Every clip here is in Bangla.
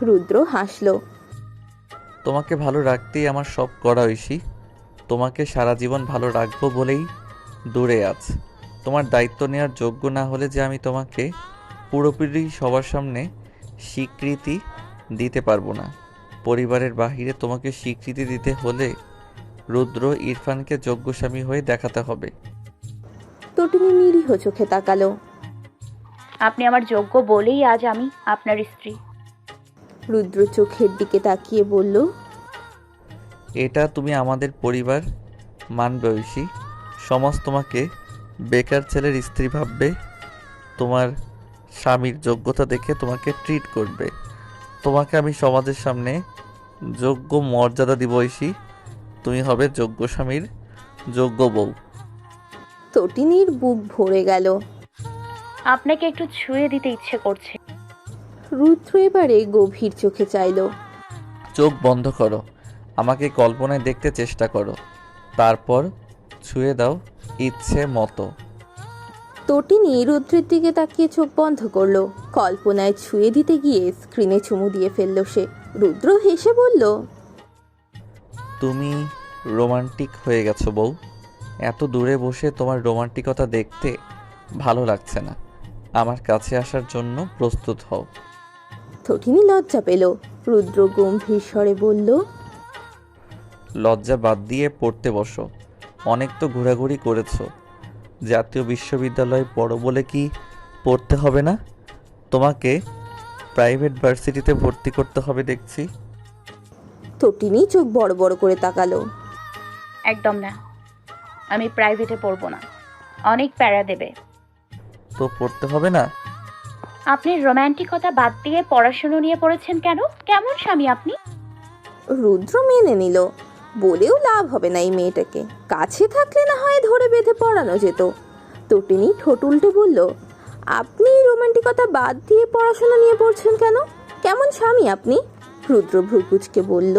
রুদ্র হাসল। তোমাকে ভালো রাখতেই আমার সব করা ঐশী। তোমাকে সারা জীবন ভালো রাখবো বলেই দূরে আছ। তোমার দায়িত্ব নেওয়ার যোগ্য না হলে যে আমি তোমাকে পুরোপুরি সবার সামনে স্বীকৃতি দিতে পারবো না। পরিবারের বাহিরে তোমাকে স্বীকৃতি দিতে হলে রুদ্র ইরফানকে যোগ্য স্বামী হয়ে দেখাতে হবে। তটিনী নিরীহ চোখে তাকালো। আপনি আমার যোগ্য বলেই আজ আমি আপনার স্ত্রী। রুদ্র চোখের দিকে তাকিয়ে বলল, এটা তুমি আমাদের পরিবার মানবে ঐশী। সমাজ তোমাকে বেকার ছেলের স্ত্রী ভাববে। তোমার স্বামীর যোগ্যতা দেখে তোমাকে ট্রিট করবে। তোমাকে আমি সমাজের সামনে যোগ্য মর্যাদা দিব ঐশী। তুমি হবে যোগ্য স্বামীর যোগ্য বউ। তটিনীর বুক ভরে গেল। আপনাকে একটু ছুঁয়ে দিতে ইচ্ছে করছে। রুদ্র এবারে গভীর চোখে চাইল। চোখ বন্ধ করো, আমাকে কল্পনায় দেখতে চেষ্টা করো, তারপর ছুঁয়ে দাও ইচ্ছে মতো। তটিনী রুদ্রের দিকে তাকিয়ে চোখ বন্ধ করলো। কল্পনায় ছুঁয়ে দিতে গিয়ে স্ক্রিনে চুমু দিয়ে ফেলল সে। রুদ্র হেসে বলল, তুমি রোমান্টিক হয়ে গেছো বউ। এত দূরে বসে তোমার রোমান্টিকতা দেখতে ভালো লাগছে না। আমার কাছে আসার জন্য প্রস্তুত হও। তটিনী লজ্জা পেল। রুদ্র গম্ভীর স্বরে বলল, লজ্জা বাদ দিয়ে পড়তে বসো। অনেক তো ঘোরাঘুরি করেছো। জাতীয় বিশ্ববিদ্যালয়ে পড়ো বলে কি পড়তে হবে না? তোমাকে প্রাইভেট ভার্সিটিতে ভর্তি করতে হবে দেখছি। তটিনী চোখ বড় বড় করে তাকালো। একদম না, আমি প্রাইভেটে পড়বো না, অনেক প্যারা দেবে। তো পড়তে হবে না? আপনি রোম্যান্টিকতা বাদ দিয়ে পড়াশুনো নিয়ে পড়েছেন কেন? কেমন স্বামী আপনি? রুদ্র মেনে নিল। বলেও লাভ হবে না এই মেয়েটাকে। কাছে থাকলে না হয় ধরে বেঁধে পড়ানো যেত। তটিনী ঠোঁট উল্টে বলল, আপনি রোমান্টিকতা বাদ দিয়ে পড়াশোনা নিয়ে পড়ছেন কেন? কেমন স্বামী আপনি? রুদ্র ভ্রুকুচকে বলল,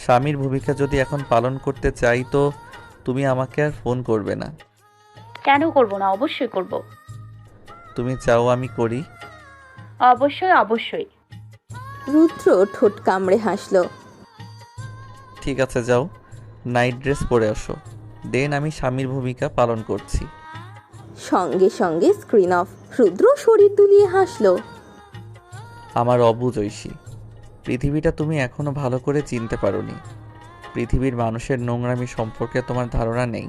স্বামীর ভূমিকা যদি এখন পালন করতে চাই তো তুমি আমাকে আর ফোন করবে না। কেন করব না? অবশ্যই করব। তুমি চাও আমি করি? অবশ্যই অবশ্যই। রুদ্র ঠোঁট কামড়ে হাসল। ঠিক আছে, যাও, নাইট ড্রেস পরে আসো। দেন আমি স্বামীর ভূমিকা পালন করছি। সঙ্গে সঙ্গে স্ক্রিন অফ। রুদ্র শরীর দুলিয়ে হাসল। আমার অবুঝ ঐশী, পৃথিবীটা তুমি এখনো ভালো করে চিনতে পারোনি। পৃথিবীর মানুষের নোংরামি সম্পর্কে তোমার ধারণা নেই।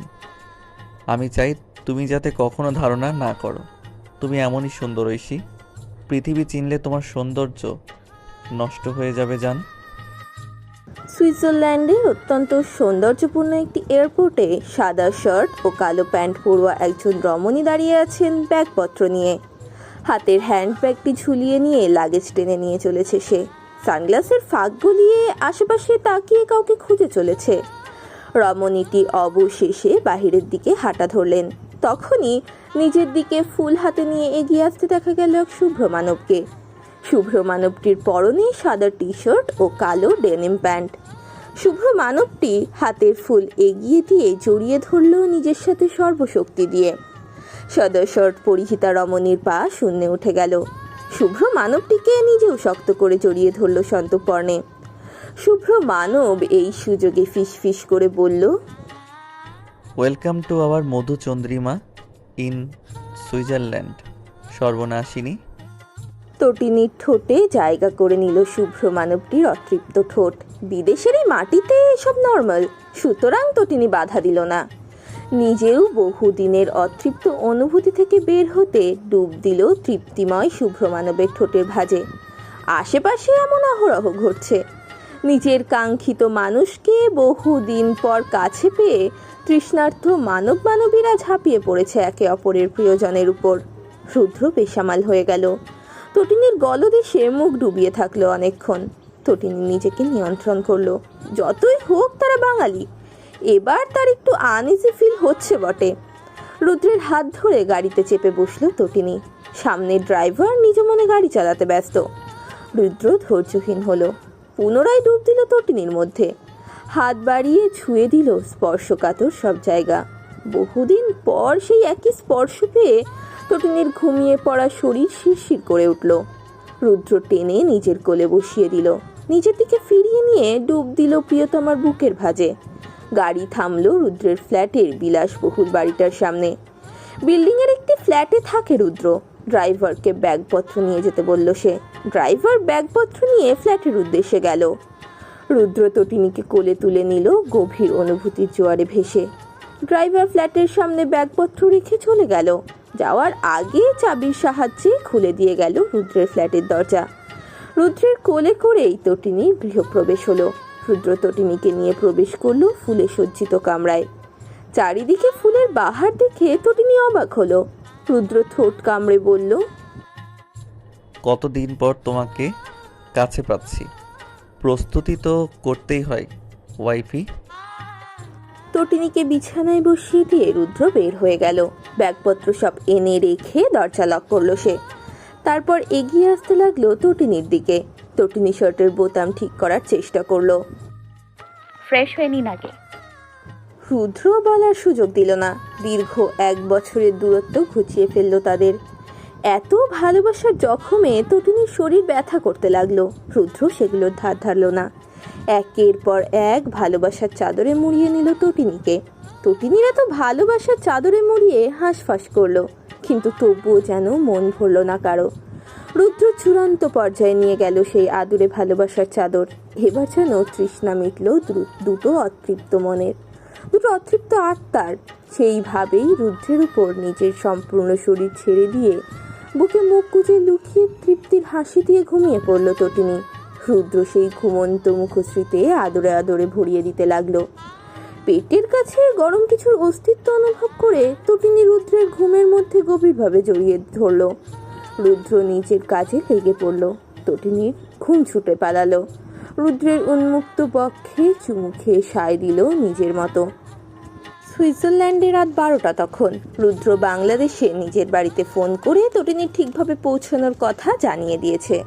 আমি চাই তুমি যাতে কখনো ধারণা না করো। তুমি এমনই সুন্দর ঐশী। পৃথিবী চিনলে তোমার সৌন্দর্য নষ্ট হয়ে যাবে জান। সুইজারল্যান্ডের অত্যন্ত সৌন্দর্যপূর্ণ একটি এয়ারপোর্টে সাদা শার্ট ও কালো প্যান্ট পরুয়া একজন রমণী দাঁড়িয়ে আছেন ব্যাগপত্র নিয়ে। হাতের হ্যান্ডব্যাগটি ঝুলিয়ে নিয়ে লাগেজ টেনে নিয়ে চলেছে সে। সানগ্লাসের ফাঁক গলিয়ে আশেপাশে তাকিয়ে কাউকে খুঁজে চলেছে। রমণীটি অবশেষে বাহিরের দিকে হাঁটা ধরলেন। তখনই নিজের দিকে ফুল হাতে নিয়ে এগিয়ে আসতে দেখা গেল এক শুভ্র মানবকে। শুভ্র মানবটির পরনে সাদা টি শার্ট ও কালো ডেনিম প্যান্ট। শুভ্র মানবটি হাতের ফুল এগিয়ে দিয়ে জড়িয়ে ধরল নিজের সাথে সর্বশক্তি দিয়ে। সাদা শার্ট পরিহিতা রমণীর পা শূন্যে উঠে গেল। শুভ্র মানবটিকে নিজেও শক্ত করে জড়িয়ে ধরল সন্তর্পণে। শুভ্র মানব এই সুযোগে ফিসফিস করে বলল, ওয়েলকাম টু আওয়ার মধু চন্দ্রিমা ইন সুইজারল্যান্ড, সর্বনাশিনী। তটিনীর ঠোঁটে জায়গা করে নিল শুভ্র মানবটির অতৃপ্ত ঠোঁট। বিদেশের এই মাটিতে এসব নর্মাল, সুতরাং তটিনী বাধা দিল না। নিজেও বহুদিনের অতৃপ্ত অনুভূতি থেকে বের হতে ডুব দিল তৃপ্তিময় শুভ্র মানবের ঠোঁটের ভাঁজে। আশেপাশে এমন অহরহ ঘটছে। নিজের কাঙ্ক্ষিত মানুষকে বহুদিন পর কাছে পেয়ে তৃষ্ণার্থ মানব মানবীরা ঝাঁপিয়ে পড়েছে একে অপরের প্রিয়জনের উপর। রুদ্র বেসামাল হয়ে গেল। তটিনীর গলদেশে মুখ ডুবিয়ে থাকলো অনেকক্ষণ। তটিনী নিজেকে নিয়ন্ত্রণ করলো। যতই হোক তারা বাঙালি, এবার তার একটু আনইজি ফিল হচ্ছে বটে। রুদ্রের হাত ধরে গাড়িতে চেপে বসলো তটিনী। সামনের ড্রাইভার নিজ মনে গাড়ি চালাতে ব্যস্ত। রুদ্র ধৈর্যহীন হলো। পুনরায় ডুব দিল তটিনীর মধ্যে। হাত বাড়িয়ে ছুঁয়ে দিল স্পর্শকাতর সব জায়গা। বহুদিন পর সেই একই স্পর্শ পেয়ে তটিনীর ঘুমিয়ে পড়া শরীর শিরশির করে উঠল। রুদ্র টেনে নিজের কোলে বসিয়ে দিল, নিজের দিকে ফিরিয়ে নিয়ে ডুব দিল প্রিয়তমার বুকের ভাঁজে। গাড়ি থামলো রুদ্রের ফ্ল্যাটের বিলাসবহুল বাড়িটার সামনে। বিল্ডিংয়ের একটি ফ্ল্যাটে থাকে রুদ্র। ড্রাইভারকে ব্যাগপত্র নিয়ে যেতে বলল সে। ড্রাইভার ব্যাগপত্র নিয়ে ফ্ল্যাটের উদ্দেশ্যে গেল। রুদ্র তটিনীকে কোলে তুলে নিল গভীর অনুভূতির জোয়ারে ভেসে। ড্রাইভার ফ্ল্যাটের সামনে ব্যাগপত্র রেখে চলে গেল। যাওয়ার আগে চাবির সাহায্যে খুলে দিয়ে গেল রুদ্রের ফ্ল্যাটের দরজা। রুদ্রের কোলে করেই তটিনীর গৃহপ্রবেশ হলো। রুদ্র তটিনীকে নিয়ে প্রবেশ করলো ফুলে সজ্জিত কামরায়। চারিদিকে ফুলের বাহার দেখে তটিনী অবাক হলো। রুদ্র ঠোঁট কামড়ে বলল, কতদিন পর তোমাকে কাছে পাচ্ছি, প্রস্তুতি তো করতেই হয় ওয়াইফি। তটিনীকে বিছানায় বসিয়ে দিয়ে রুদ্র বের হয়ে গেল। ব্যাগপত্র সব এনে রেখে দরজা লক করলো সে। তারপর এগিয়ে আসতে লাগলো তটিনীর দিকে। তটিনী শার্টের বোতাম ঠিক করার চেষ্টা করলো। ফ্রেশ হয়ে নিন আগে। রুদ্র বলার সুযোগ দিল না। দীর্ঘ 1 বছরের দূরত্ব ঘুচিয়ে ফেললো তাদের। এত ভালোবাসার জখমে তটিনীর শরীর ব্যথা করতে লাগলো। রুদ্র সেগুলোর ধার ধারলো না। একের পর এক ভালোবাসার চাদরে মুড়িয়ে নিল তটিনীকে। তটিনীর এত ভালোবাসার চাদরে মুড়িয়ে হাঁসফাঁস করলো, কিন্তু তবুও যেন মন ভরল না কারো। রুদ্র চূড়ান্ত পর্যায়ে নিয়ে গেল সেই আদুরে ভালোবাসার চাদর। এবার যেন তৃষ্ণা মিটল দুটো অতৃপ্ত মনের, দুটো অতৃপ্ত আত্মার। সেইভাবেই রুদ্রের উপর নিজের সম্পূর্ণ শরীর ছেড়ে দিয়ে বুকে মুখ গুজে লুকিয়ে তৃপ্তির হাসি দিয়ে ঘুমিয়ে পড়ল তটিনী। রুদ্র সেই ঘুমন্ত মুখশ্রীতে আদরে আদরে ভরিয়ে দিতে লাগলো। পেটের কাছে গরম কিছুর অস্তিত্ব অনুভব করে তটিনী রুদ্রের ঘুমের মধ্যে গভীরভাবে জড়িয়ে ধরল। রুদ্র নিজের কাজে লেগে পড়ল। তটিনীর ঘুম ছুটে পালালো। রুদ্রের উন্মুক্ত বক্ষে চুমু খেয়ে সায় দিল নিজের মতো। সুইজারল্যান্ডে রাত 12টা তখন। রুদ্র বাংলাদেশে নিজের বাড়িতে ফোন করে তটিনীর ঠিকভাবে পৌঁছানোর কথা জানিয়ে দিয়েছে।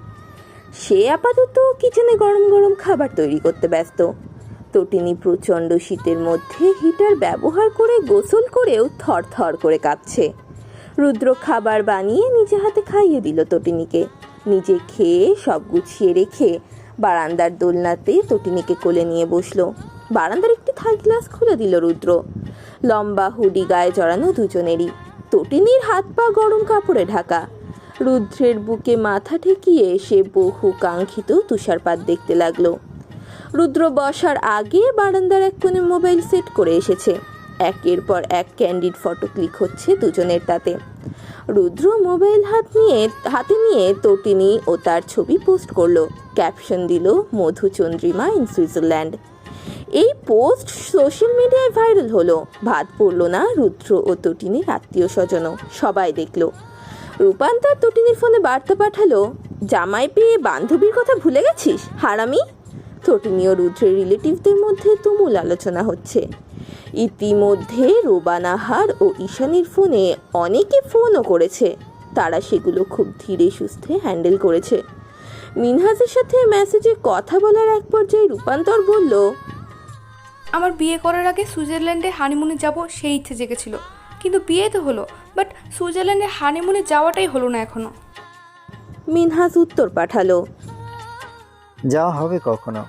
সে আপাতত কিচেনে গরম গরম খাবার তৈরি করতে ব্যস্ত। তটিনী প্রচণ্ড শীতের মধ্যে হিটার ব্যবহার করে গোসল করেও থরথর করে কাঁপছে। রুদ্র খাবার বানিয়ে নিজে হাতে খাইয়ে দিল তটিনীকে। নিজে খেয়ে সব গুছিয়ে রেখে বারান্দার দোলনাতে তটিনীকে কোলে নিয়ে বসলো। বারান্দার একটি থাই গ্লাস খুলে দিল রুদ্র। লম্বা হুডি গায়ে জড়ানো দুজনেরই। তটিনীর হাত পা গরম কাপড়ে ঢাকা। রুদ্রের বুকে মাথা ঠেকিয়ে সে বহু কাঙ্ক্ষিত তুষারপাত দেখতে লাগলো। রুদ্র বসার আগে বারান্দার এক কোণে মোবাইল সেট করে এসেছে। একের পর এক ক্যান্ডিড ফটো ক্লিক হচ্ছে দুজনের তাতে। রুদ্র মোবাইল হাতে নিয়ে তটিনী ও তার ছবি পোস্ট করলো। ক্যাপশন দিল, মধুচন্দ্রিমা ইন সুইজারল্যান্ড। এই পোস্ট সোশ্যাল মিডিয়ায় ভাইরাল হলো। ভাত পড়লো না রুদ্র ও তটিনীর আত্মীয় স্বজনও, সবাই দেখলো। রূপান্তর তটিনীর ফোনে বার্তা পাঠালো, জামাই পেয়ে বান্ধবীর কথা ভুলে গেছিস হারামি। তটিনী ও রুদ্রের রিলেটিভদের মধ্যে তুমুল আলোচনা হচ্ছে। ইতিমধ্যে রোবানাহার ও ঈশানীর ফোনে অনেকে ফোনও করেছে। তারা সেগুলো খুব ধীরে সুস্থে হ্যান্ডেল করেছে। মিনহাজের সাথে মেসেজে কথা বলার এক পর্যায়ে রূপান্তর বলল, আমার বিয়ে করার আগে সুইজারল্যান্ডে হানিমুনে যাব সেই ইচ্ছে জেগেছিল, কিন্তু বিয়ে তো হলো, বাট সুইজারল্যান্ডে হানিমুনে যাওয়াটাই হলো না এখনো। মিনহাজ উত্তর পাঠালো, যাওয়া হবে কখনো,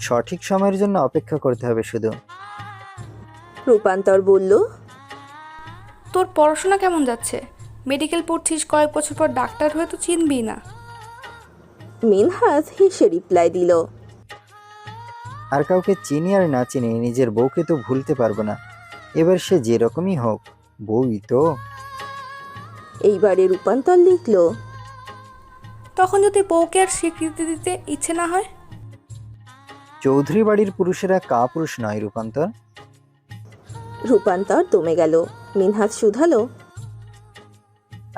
সঠিক সময়ের জন্য অপেক্ষা করতে হবে শুধু। রূপান্তর বলল, তোর পড়াশোনা কেমন যাচ্ছে? মেডিকেল পড়ছিস, কয়েক বছর পর ডাক্তার হয়ে তো চিনবি না। মিনহাজ হেসে রিপ্লাই দিল, আর কাউকে চিনি আর না চিনি নিজের বউকে তো ভুলতে পারবো না। এবার সে যেরকমই হোক, বউই তো। এইবারে রূপান্তর লিখল, তখন যদি বউকে আর স্বীকৃতি দিতে ইচ্ছে না হয়? চৌধুরী বাড়ির পুরুষেরা কাপুরুষ নয় রূপান্তর। রূপান্তর দমে গেল। মিনহাজ শুধালো,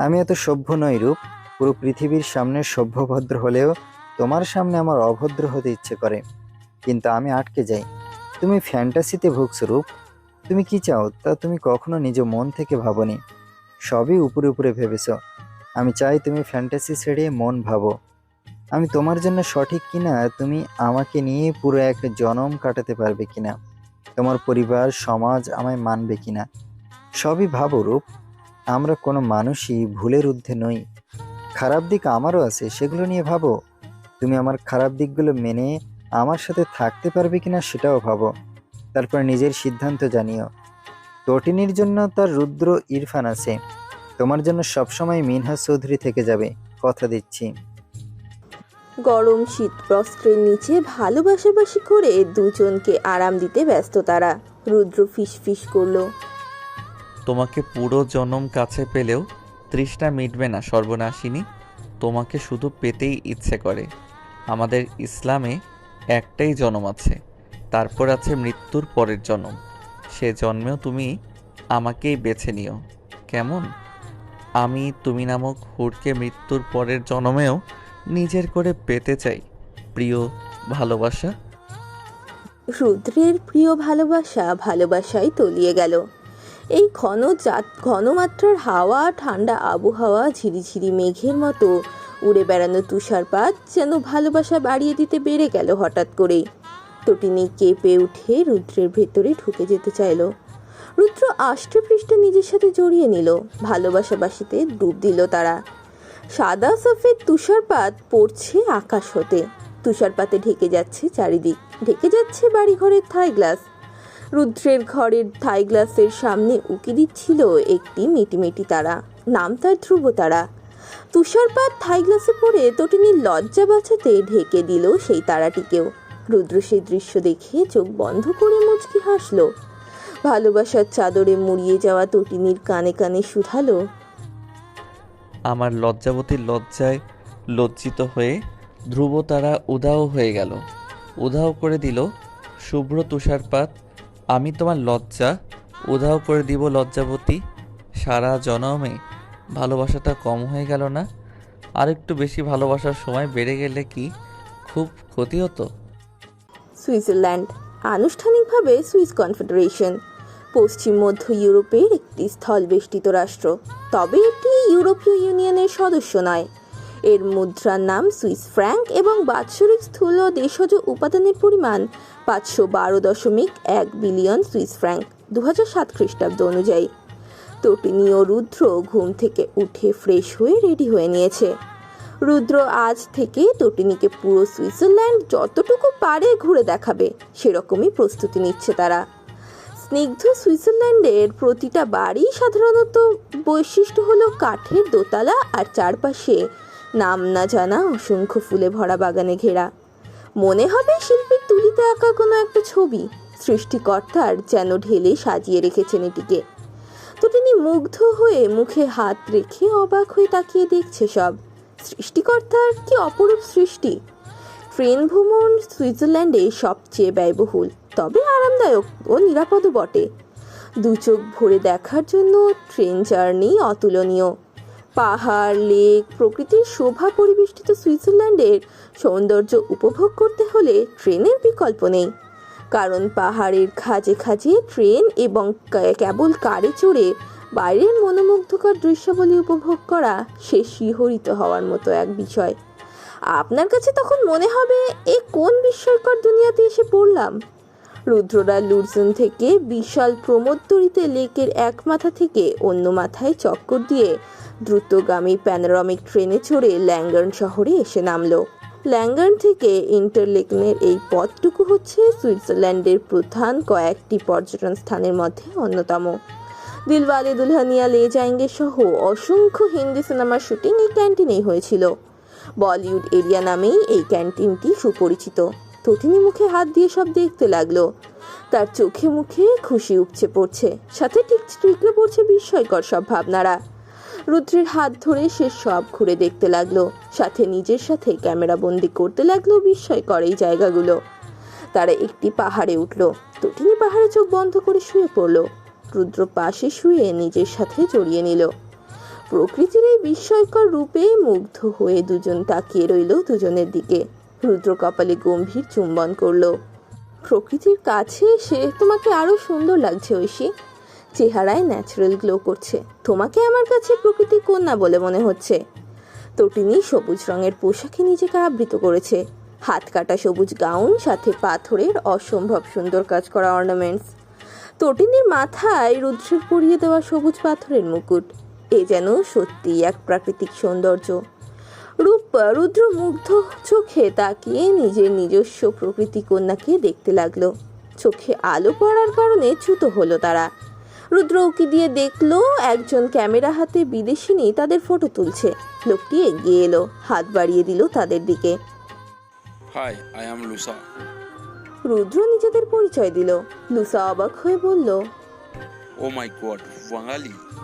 আমি এত সভ্য নই রূপ। পুরো পৃথিবীর সামনে সভ্যভদ্র হলেও তোমার সামনে আমার অভদ্র হতে ইচ্ছে করে, কিন্তু আমি আটকে যাই। তুমি ফ্যান্টাসিতে ভুগছো রূপ। তুমি কি চাও তা তুমি কখনো নিজ মন থেকে ভাবোনি, সবই উপরে উপরে ভেবেছ। আমি চাই তুমি ফ্যান্টাসি ছেড়ে মন ভাবো। আমি তোমার জন্য সঠিক কিনা, তুমি আমাকে নিয়ে পুরো এক জনম কাটাতে পারবে কিনা। তোমার পরিবার, সমাজ আমায় মানবে কিনা। সবই ভাবো রূপ, আমরা কোনো মানুষই ভুলের ঊর্ধ্বে নই। খারাপ দিক আমারও আছে, সেগুলো নিয়ে ভাবো। তুমি আমার খারাপ দিকগুলো মেনে আমার সাথে থাকতে পারবে কিনা সেটাও ভাবো, তারপর নিজের সিদ্ধান্ত জানিও। তটিনীর জন্য তার রুদ্র ইরফান আছে, তোমার জন্য সবসময় মিনহাজ চৌধুরী থেকে যাবে, কথা দিচ্ছি। গরম শীতবস্ত্রের নিচে ভালোবাসাবাসি করে দুজনকে আরাম দিতে ব্যস্ত তারা। রুদ্র ফিসফিস করলো, তোমাকে পুরো জনম কাছে পেলেও তৃষ্ণা মিটবে না সর্বনাশিনী। তোমাকে শুধু পেতেই ইচ্ছে করে। আমাদের ইসলামে একটাই জনম আছে, তারপর আছে মৃত্যুর পরের জনম। সে জন্মেও তুমি আমাকেই বেছে নিও, কেমন? আমি তুমি নামক হুরকে মৃত্যুর পরের জন্মেও নিজের করে পেতে চাই। প্রিয় ভালোবাসা। রুদ্রের প্রিয় ভালোবাসা ভালোবাসায় তলিয়ে গেল। এই ঘনমাত্রার হাওয়া, ঠান্ডা আবহাওয়া, ঝিরিঝিরি মেঘের মতো উড়ে বেড়ানো তুষারপাত যেন ভালোবাসা বাড়িয়ে দিতে বেড়ে গেল হঠাৎ করেই। তটিনী কেঁপে উঠে রুদ্রের ভেতরে ঢুকে যেতে চাইল। রুদ্র আষ্টে পৃষ্ঠে নিজের সাথে জড়িয়ে নিল, ভালোবাসাবাসিতে ডুব দিল তারা। সাদা সফেদ তুষারপাত পড়ছে আকাশ হতে, তুষারপাতে ঢেকে যাচ্ছে চারিদিক, ঢেকে যাচ্ছে বাড়িঘরের থাই গ্লাস। রুদ্রের ঘরের থাই গ্লাসের সামনে উকি দিচ্ছিল একটি মিটিমিটি তারা, নাম তার ধ্রুব তারা। তুষারপাত থাই গ্লাসে পড়ে তটিনীর লজ্জা বাঁচাতে ঢেকে দিল সেই তারাটিকেও। রুদ্র সেই দৃশ্য দেখে চোখ বন্ধ করে মুচকি হাসলো। ভালোবাসার চাদরে মুড়িয়ে যাওয়া তটিনীর কানে কানে শুধালো, আমার লজ্জাবতীর লজ্জায় লজ্জিত হয়ে ধ্রুব তারা উধাও হয়ে গেল, উধাও করে দিল শুভ্র তুষারপাত। আমি তোমার লজ্জা উধাও করে দিব লজ্জাবতী। সারা জনমে ভালোবাসাটা কম হয়ে গেল না? আর একটু বেশি ভালোবাসার সময় বেড়ে গেলে কি খুব ক্ষতি হতো? সুইজারল্যান্ড আনুষ্ঠানিকভাবে সুইস কনফেডারেশন, পশ্চিম মধ্য ইউরোপের একটি স্থলবেষ্টিত রাষ্ট্র। তবে এটি ইউরোপীয় ইউনিয়নের সদস্য নয়। এর মুদ্রার নাম সুইস ফ্র্যাঙ্ক এবং বাৎসরিক স্থূল দেশজ উপাদানের পরিমাণ 512.1 বিলিয়ন সুইস ফ্র্যাঙ্ক 2007 খ্রিস্টাব্দ অনুযায়ী। তটিনী ও রুদ্র ঘুম থেকে উঠে ফ্রেশ হয়ে রেডি হয়ে নিয়েছে। রুদ্র আজ থেকে তটিনীকে পুরো সুইজারল্যান্ড যতটুকু পারে ঘুরে দেখাবে, সেরকমই প্রস্তুতি নিচ্ছে তারা। স্নিগ্ধ সুইজারল্যান্ডের প্রতিটা বাড়ি সাধারণত বৈশিষ্ট্য হলো কাঠের দোতলা আর চারপাশে নাম না জানা অসংখ্য ফুলে ভরা বাগানে ঘেরা। মনে হবে শিল্পীর তুলিতে আঁকা কোনো একটা ছবি, সৃষ্টিকর্তার যেন ঢেলে সাজিয়ে রেখেছেন এটিকে। তো তিনি মুগ্ধ হয়ে মুখে হাত রেখে অবাক হয়ে তাকিয়ে দেখছে সব। সৃষ্টিকর্তার কি অপরূপ সৃষ্টি! ট্রেন ভ্রমণ সুইজারল্যান্ডে সবচেয়ে ব্যয়বহুল, তবে আরামদায়ক ও নিরাপদও বটে। দু চোখ ভরে দেখার জন্য ট্রেন জার্নি অতুলনীয়। পাহাড়, লেক, প্রকৃতির শোভা পরিবেষ্টিত সুইজারল্যান্ডের সৌন্দর্য উপভোগ করতে হলে ট্রেনের বিকল্প নেই। কারণ পাহাড়ের খাঁজে খাঁজে ট্রেন এবং কেবল কারে চড়ে বাইরের মনোমুগ্ধকর দৃশ্যাবলী উপভোগ করা সে শিহরিত হওয়ার মতো এক বিষয়। আপনার কাছে তখন মনে হবে, এ কোন বিস্ময়কর দুনিয়াতে এসে পড়লাম। রুদ্ররা লুরজন থেকে বিশাল প্রমোদতরিতে লেকের এক মাথা থেকে অন্য মাথায় চক্কর দিয়ে দ্রুতগামী প্যানোরামিক ট্রেনে চড়ে ল্যাঙ্গার্ন শহরে এসে নামলো। ল্যাঙ্গার্ন থেকে ইন্টারলেকেনের এই পথটুকু হচ্ছে সুইজারল্যান্ডের প্রধান কয়েকটি পর্যটন স্থানের মধ্যে অন্যতম। দিলওয়ালে দুলহানিয়া লে যায়েঙ্গে সহ অসংখ্য হিন্দি সিনেমার শুটিং এই ক্যান্টিনেই হয়েছিল। বলিউড এরিয়া নামেই এই ক্যান্টিনটি সুপরিচিত। তটিনী মুখে হাত দিয়ে সব দেখতে লাগলো। তার চোখে মুখে খুশি উপচে পড়ছে, সাথে টিকরে পড়ছে বিস্ময়কর সব ভাবনারা। রুদ্রের হাত ধরে সে সব ঘুরে দেখতে লাগলো, সাথে নিজের সাথে ক্যামেরা বন্দি করতে লাগলো বিস্ময়কর এই জায়গাগুলো। তারা একটি পাহাড়ে উঠলো। তটিনী পাহাড়ে চোখ বন্ধ করে শুয়ে পড়লো। রুদ্র পাশে শুয়ে নিজের সাথে জড়িয়ে নিল। প্রকৃতির এই বিস্ময়কর রূপে মুগ্ধ হয়ে দুজন তাকিয়ে রইল দুজনের দিকে। রুদ্র কপালে গম্ভীর চুম্বন করলো। প্রকৃতির কাছে এসে তোমাকে আরো সুন্দর লাগছে ঐশী, চেহারায় ন্যাচারাল গ্লো করছে। তোমাকে আমার কাছে প্রকৃতি কন্যা বলে মনে হচ্ছে। তটিনী সবুজ রঙের পোশাকে নিজেকে আবৃত করেছে। হাত কাটা সবুজ গাউন, সাথে পাথরের অসম্ভব সুন্দর কাজ করা অর্নামেন্টস। তটিনীর মাথায় রুদ্রের পরিয়ে দেওয়া সবুজ পাথরের মুকুট, এ যেন সত্যি এক প্রাকৃতিক সৌন্দর্য। রুদ্র মুগ্ধ চোখে তাকিয়ে নিজের নিজস্ব প্রকৃতি কন্যাকে দেখতে লাগলো। চোখে আলো পড়ার কারণে চ্যুত হলো তারা। রুদ্র উকি দিয়ে দেখলো একজন ক্যামেরা হাতে বিদেশিনী তাদের ফটো তুলছে। লোকটি এগিয়ে এলো, হাত বাড়িয়ে দিল তাদের দিকে। Hi, I am Lusa. রুদ্র নিজেদের পরিচয় দিল। লুসা অবাক হয়ে বলল, Oh my god, Wangali.